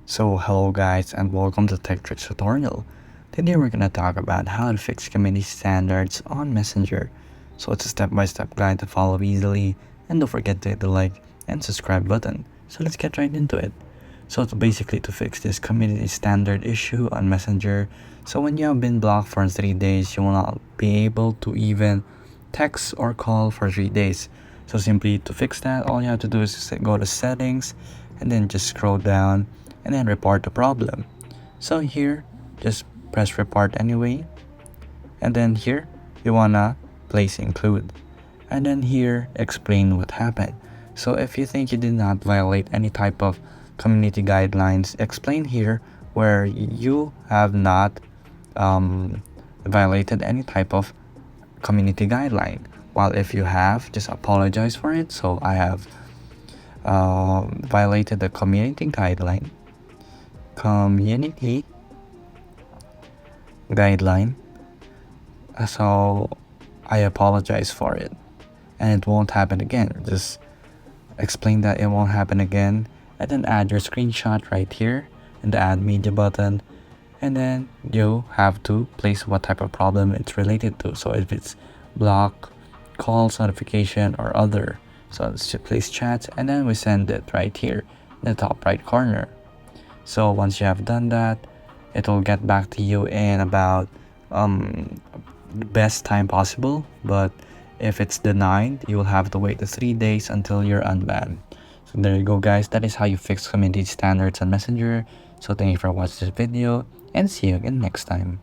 So hello guys and welcome to Tech Tricks tutorial. Today we're gonna talk about how to fix community standards on Messenger. So it's a step-by-step guide to follow easily, and don't forget to hit the like and subscribe button. So let's get right into it. So it's basically to fix this community standard issue on Messenger. So when you have been blocked for 3 days, you will not be able to even text or call for 3 days. So simply to fix that, all you have to do is just go to settings and then just scroll down and then report the problem. So here, just press report anyway, and then here you wanna place include, and then here explain what happened. So if you think you did not violate any type of community guidelines, explain here where you have not violated any type of community guideline. While if you have, just apologize for it. So I have violated the community guideline, so I apologize for it and it won't happen again. Just explain that it won't happen again, and then add your screenshot right here in the add media button, and then you have to place what type of problem it's related to. So if it's block, calls, notification, or other, so let's just place chat, and then we send it right here in the top right corner. So once you have done that, it will get back to you in about the best time possible. But if it's denied, you will have to wait the 3 days until you're unbanned. So there you go guys, that is how you fix community standards on Messenger. So thank you for watching this video and see you again next time.